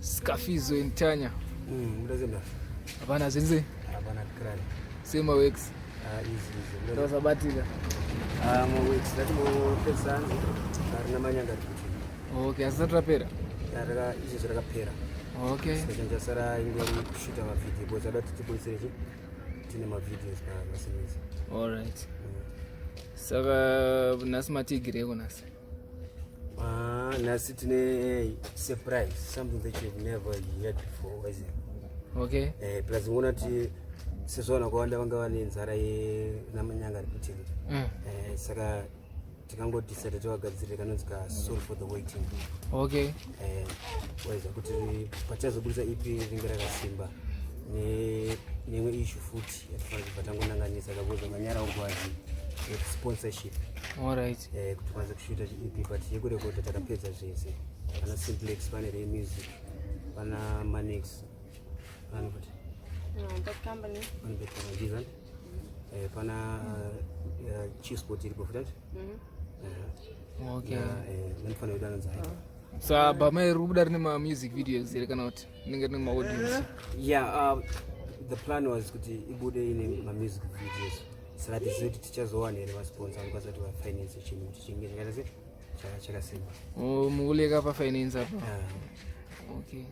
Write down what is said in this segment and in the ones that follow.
Scarfizzo in Tanyah. Hapana zinzi? Hapana krali. Sema works. Easy. Ndio sabatika. Works that mo pesanzi. Karina manyanga kuti. Okay, asatra pera. Yara izi zvakapera. Okay. Saka sara ingori kushuta ma video because adati tiboisereje. Tine ma videos pa masinisi. All right. Saka nasimatigire kunasi. Nasi tine surprise, something that you've never heard before, Wedzera. Okay. Plus unati sezona kwanda vanga vane nzara namanyanga riputini. Saka tikango decide togadzirira kanonzi ka Soul for the Waiting. Okay. Wedzera kuti pachazobudisa EP ringera kasimba nemwe issue futi yatifanira kubatangonanganisa kakuza manyara ogwazi sponsorship. All right. Kuti kwanza kushuta EP but yekurekoda takapedza zvese. Pana Simplex, pana Ray Music, pana Manix. Pana kuti? That company. Pana Bet Company. Pana Chisport iripo futhi. Okay. Nanifanira kudana nzai. So bama rubuda rine music videos ere kana kuti ninge rine audience. Yeah, the plan was kuti ibude ine ma music videos. Saka tizoiti tichazowana ere ma sponsor because that wa finance chinhu chingine ngati chakasimba. Mukuleka pa finance apa. Okay.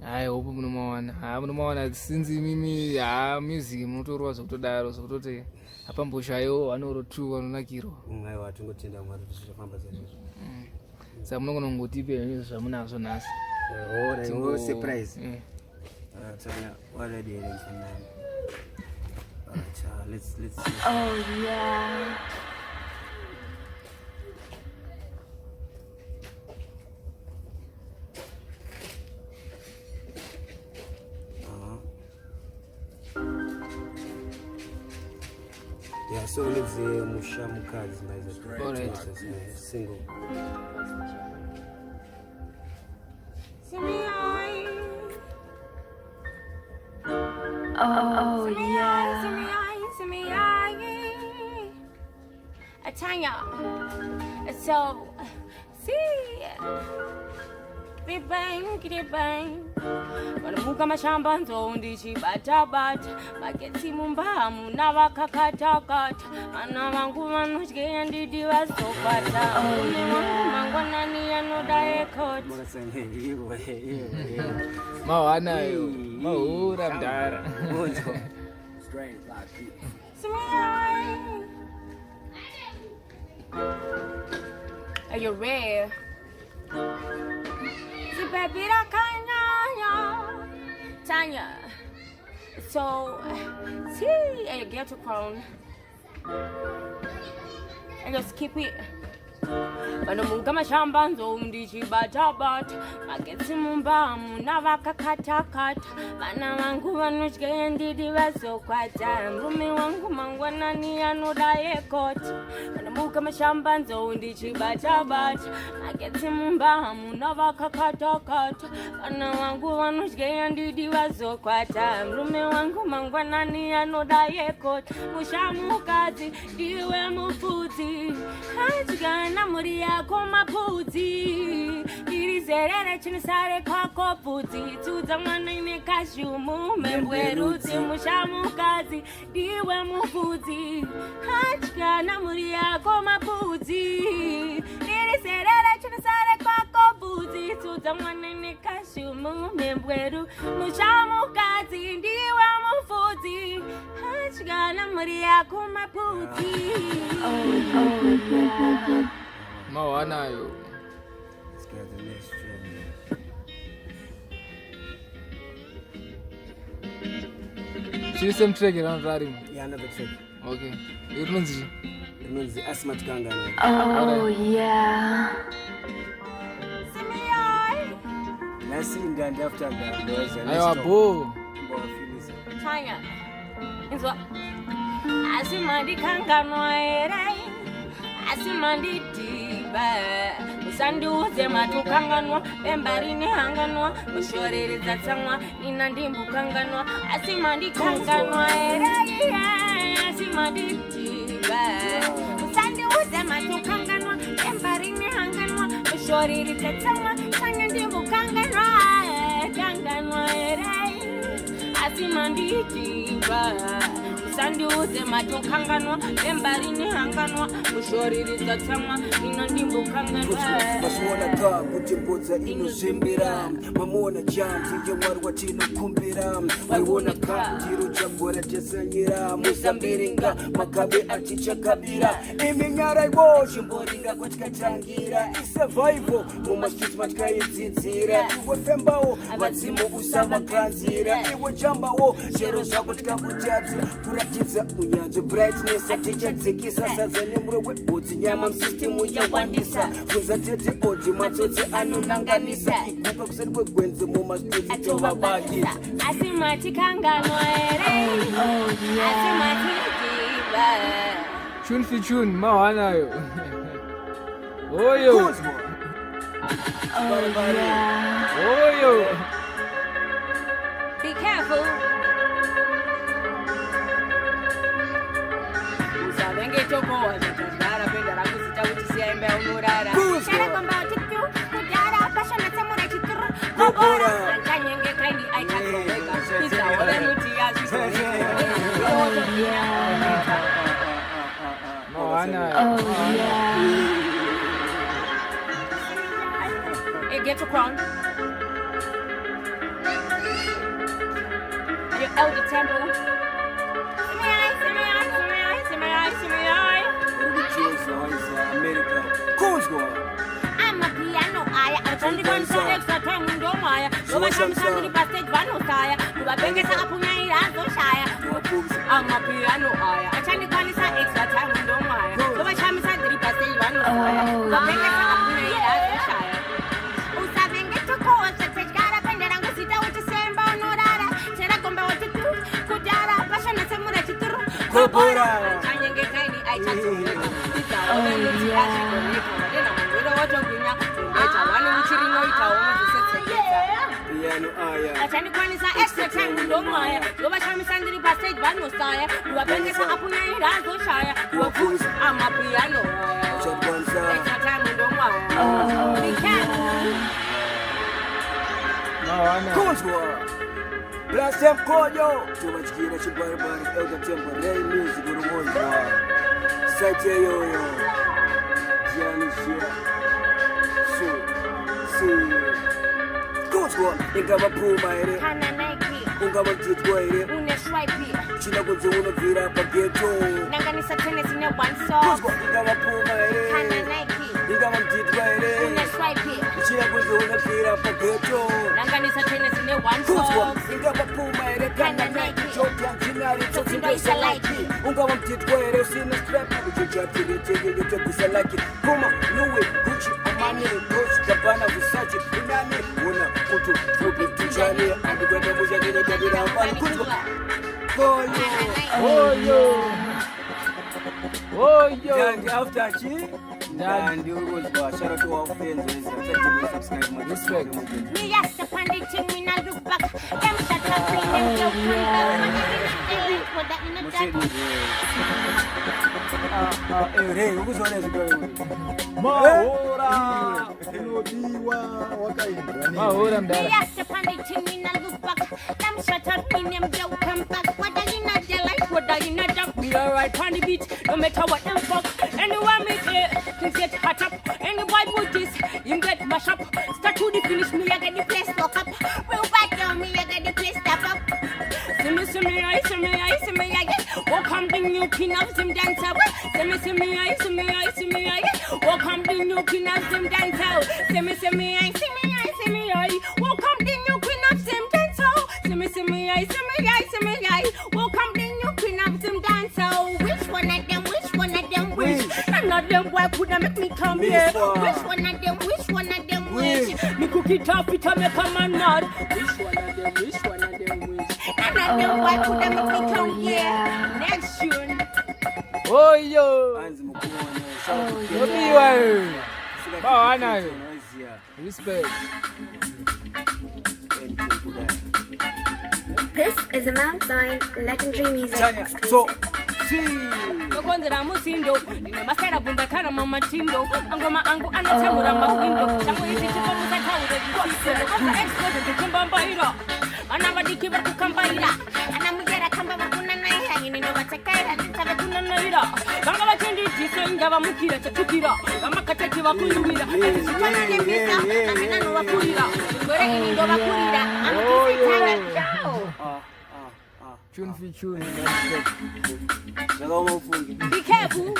Hayi hope munomawana since mimi music munotorwa zvokutodaro zvokutoti apamboshayo anorotu anonakirwa. Aiwa tingotenda Mwari kuti zvichafamba zvaizvozvo. Saka munogona kungotipe zvamunazvo nhasi. Oh, surprise. Tanyah, already in let's see. Oh yeah. Yeah, so let's say Mushamukazi All right. Single. Oh yeah. Tanyah. So, see. Bang. Vanomuka mashamba ndichibata-bata magetsi mumbamu navakakata-kata vana vangu vanodya ndidi vazobata mume wangu mangwanani anoda ekoti Mahanayo mahura mdara. Are you ready? Tanyah. So, see, I get to crown. And just keep it. Vanomuka mashamba ndichibata-bata magetsi mumbamu navakakata-kata vana vangu vanodya ndidi vazokwata mume wangu mangwanani anoda ekoti vanomuka mashamba ndichibata-bata magetsi mumbamu navakakata-kata vana vangu vanodya ndidi vazokwata mume wangu mangwanani anoda ekoti Mushamukadzi ndiwe mupfudzi na muri yako mapudzi irizerere chinisare kwako pudzi tudza mwana ine kashumu membwerudzi Mushamukadzi ndiwe mupfudzi hatya na muri yako mapudzi irizerere chinisare kwako pudzi tudza mwana ine kashumu membweru Mushamukadzi ndiwe mupfudzi hatya na muri yako mapudzi. Mahanayo. Let's get the next track. She's same track around Rari. Yeah, another track. Okay. It means Asmat Kangana. Oh yeah. Nasi ngandi after that. Ayo bo. Tanyah. Inzo. Asimandi kanganwa ere. Asimandi diba. Usanduze matukanganwa. Mbare hanganwa. Ushorereza tsamwa. Nina ndimbu kanganwa. Asimandi kanganwa ere. Asimandi diba. Usanduze matukanganwa. Mbare hanganwa. Ushorereza tsamwa. Nina ndimbu kanganwa. asimanditiba usandiuze matokanganwa embarini hanganwa ushoriridza tsamwa ino ndimbokanganwa masuona ka kutimbodza inozvembera mamona chanti ngemwari watinokumbira maiona ka ndiro chagora tesanyira muzambiringa makabe atichakabira iminyaraiwo chimboringa kwatikatangira isurvival mumastreets matikaidzidzira iwe fembawo vadzimu usavakanzira iwe jambawo chero zvako tikakutadzira kuratidza unyanzvi brightness atichadzikisa sadza nemurwe webhodzi nyama musystemu yawandisa kunza tete odi matsotsi anonanganisa iguka kuseri kwegwenzi mumastreets tovabakisa asimatikanganwa ere asimatidiba Tune for tune, mahanayo. Oyo. Oyo. Be careful. Usavenge tokoa zvatagara pendara kusita kuti siyaimba unorara. Shara kwamba utitu kudara pasha na tsamura chituru. Kobora. Kanyenge kaindi aichakroweka. Pizza wala nuti yazvi. Hey, get your crown. Your elder temple. I'm a piano aya. I'm trying to go extra time in your maya. So much I'm trying to pass it vanotaya. You are begging to up on my shire. I'm a piano aya. I'm trying to go extra time in your maya. So much I'm trying to pass it vanotaya. You are begging to up on my shire. Usavenge to call such a cara pendera and sit out to say about no rara. Chera comba what to do. Kudara, passion and some more chituru. Kobora. Kanyenge kaini I chat to me. It's our only extra time with Omaya. You are coming Sunday passage, one was tired. You are bringing up on your hands, so shy. You are fools. I'm a piano. Extra time with Omaya. We can. Blast them koyo. Too much gear that you buy about elder temporary music with the one. Sete yo. Ingava puma ere ungava mtitwa ere china kunze unovira pageto nanganisa tennis in one song ingava puma ere ingava mtitwa ere china kunze unovira pageto nanganisa tennis in one song ingava puma ere kana Nike Chodza jinari Tsotsi like ungava mtitwa ere usina strap kuchachiri tegete kusalaki puma Louis Gucci Amani Coach Gabbana Versace inani una kutu fupi tujani andikwenda mujagire tabira mbali kutu oyo and after chi and you was shout out to our friends subscribe my respect me yes the pandit thing we not look back them shut up them joke for that in the hey ukuzona zigwe mahora unodiwa wakaindwa Mahora mdala. yes the pandit thing we not look back them shut up them joke come back what are you not like what are you not up we are right on the beat no matter what them fuck anyone make it things get hot up anybody with this you get mash up start to the finish me I get the place lock up real back down me I get the place step up see me I welcome the new king of Zimdancehall see me I welcome the new king of Zimdancehall see me I welcome the new queen of Zimdancehall see me I welcome the new queen of Zimdancehall which one of them none of them why could make me come here which one of them me cook it up it make a man mad which one of them none of them why could make me come here next tune Oyo. anzi mukuru Obiwa. Mahanayo. Respect. This is a Mount Zion legendary music. Tanyah so Nokonzera musindo nina masera bunda kana mama tindo angoma angu anatambura mawindo changu hichi chiko musataure disise nokonza expose tukimbambaira anabadiki bakukambaira Songa Mukira, Tukira, Amakataki Wakurira, and Sitana Visa, and Wakurira, Murehwa Wakurira, and Tune for tune. be careful.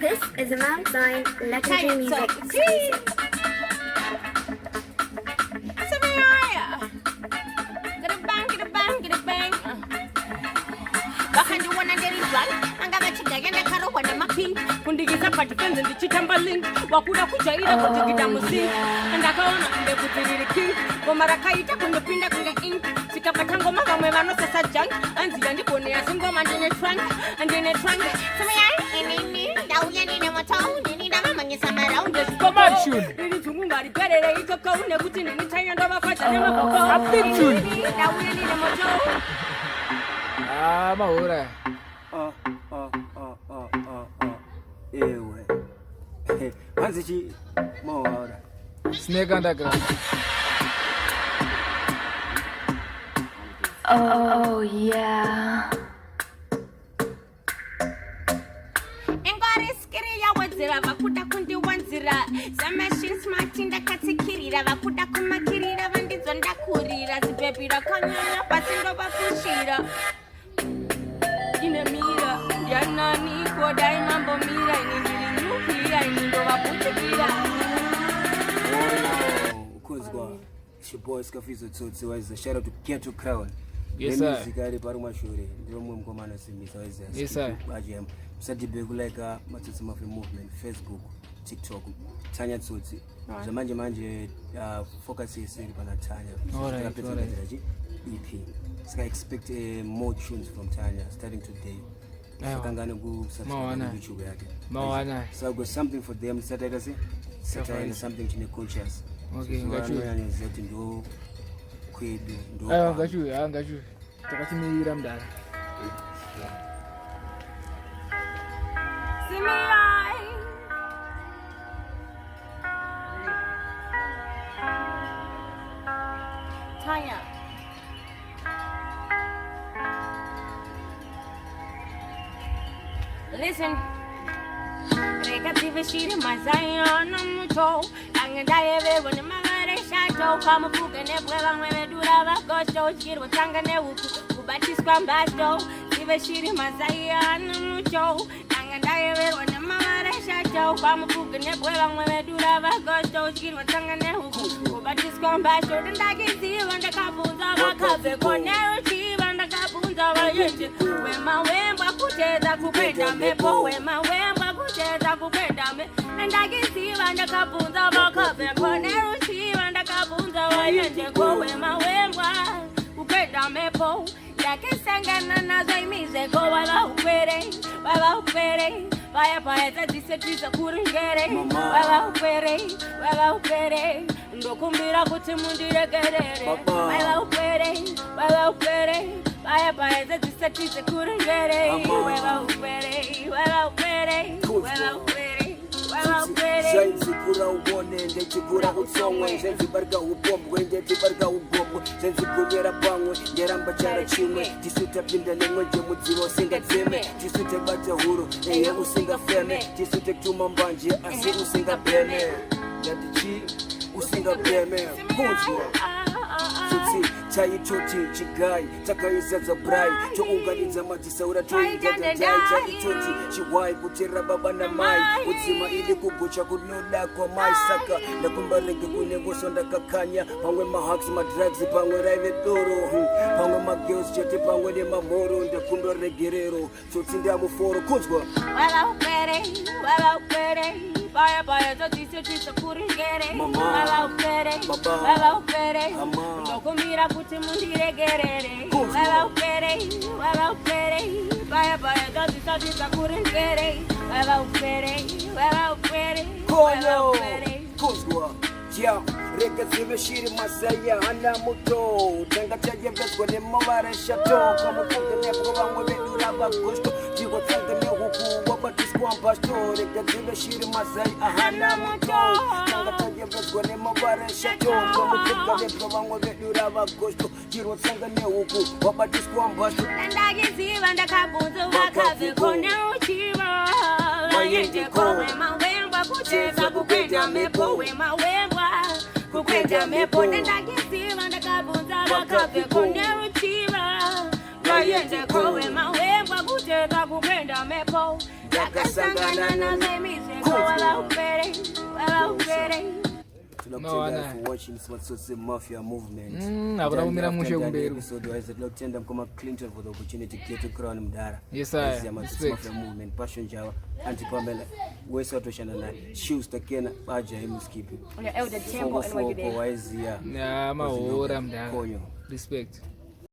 This is a Mount Zion legendary music exclusive. Get a bang. Back and you want to get it right. I'm going to get a car when I'm a king. When the guitar party fans and the Chitambalin, Wakuda Kujaira, what to get a music. And I go on and they put it in the king. Gomarakaita, when the pinda can get ink. Sikapatango Mama, when I'm not such a junk. And the Antiponia, single man in a trunk. And in a trunk. So I need down in a town. You need a man, you some around this. Come on, tune. You need to move by the better. You could go and put in the China over for the name of A big tune. down in a motor. Ah, Maura. Anzichi Maura. Snake underground. Oh yeah. Wedzera vakuda kundiwanzira samashini smart ndakatikirira vakuda kumakirira vandidzo ndakurira zibhebi rakanyanya pasi ndovafushira ine mira yanani kodai mambomira ini ndiri nyukira ini ndovaputikira Kuzwa boy Scarfizzo Tsotsi Hwezha. Shout out to Ghetto Crown. Yes, sir. Music ari parumashore ndio mkomana simisa Hwezha. Yes, sir. Bajem. Sadibe kuleka matsotsi mafi movement Facebook, TikTok, Tanyah Tsotsi. Manje focus isiri pana Tanyah. Alright. EP. So I expect more tunes from Tanyah starting today. Sakangana ku subscribe to YouTube yake. Mawana. So I've got something for them. Saturday something to the cultures. Okay, got you. Ndo kwedu ndo. Got you. Takachimirira mdala. See me eye. Tanyah. Listen. Reka tivishiri mazaya na muto. Angadaye vevo ni magare shato. Kama fuga nebwe vangwe medura vagosto. Chirwa tanga ne uku. Kubatiswa mbasto. Tivishiri mazaya na muto. Angadaye vevo ni magare shato. Kama fuga nebwe vangwe medura vagosto. Chirwa tanga ne uku. Kubatiswa mbasto. Ndagiziva ndakapunza vakave konero chiva ndakapunza vayeje. Wema wemba kuteza kupenda mepo. Wema wemba kuteza kupenda me. Ndagiziva ndakapunza vakave konero chiva ndakapunza vayeje. Wema wemba kupenda mepo. Yakisangana nazo imizeko wala upere. Vaya paeta disetisa kuringere. Wala upere. Ndokumbira kuti mundiregerere. Wala upere. Vaya paeta disetisa kuringere. Wala upere. Zenzi kura ubone, zenzi kura usongwe, zenzi barga ubombwe, zenzi barga ubombwe, zenzi kunyera pangwe, nyeramba chara chimwe, tisuta pinda nemweje mudzivo singa dzeme, tisute bata huru, usinga feme, tisute kutuma mbanje, asi usinga beme, yatichi, usinga beme, kunzwa. Tsotsi, Tyre choti, chigai, takaizaza brai, chounganidza matisaura toidadadai, Tyre choti, chiwai, kutera baba na mai, udzima ili kugocha kunoda kwa mai saka, ndakumbareke kunegoso ndakakanya, pangwe mahaks, madrugs, pangwe raive doro, pangwe magirls chete, pangwe de mamoro, ndakumbaregerero, Tsotsi ndiamuforo, kunzwa. Wala upere. Vaya, tisa kuringere. Wala upere. Ndokumbira kuti mundiregerere. Wala upere. Vaya, tisa kuringere. Wala upere. Kuzwa. Yeah, reka zive shiri masaya hana muto. Tenga chaje vezgo ne maware shato. Kama fuga ne bwa mwe bedura bagosto. Jigo tanga ne huku wabatiswa ambasto. Reka zive shiri masaya hana muto. Tenga chaje vezgo ne maware shato. Kama fuga ne bwa mwe bedura bagosto. Jigo tanga ne huku wabatiswa ambasto. Ndagiziva ndakabunza wakave kone uchiva. mayende kowe mawembwa kucheza kukwenda mepo we mawembwa kukwenda mepo nenda kisiva ndakabunza bakape kondero chiva mayende kowe mawembwa kucheza kukwenda mepo yakasangana na zemize wala upere for watching Tsotsi Mafia movement. Episode kama Clinton for the opportunity to crown Mbare. Yes, sir. Mafia movement passion jawa anti Pamela wesa toshana na Hughes takena baja himuskipi. Elder Temple and Wedzera. Yeah, ma ora Mbare. Respect.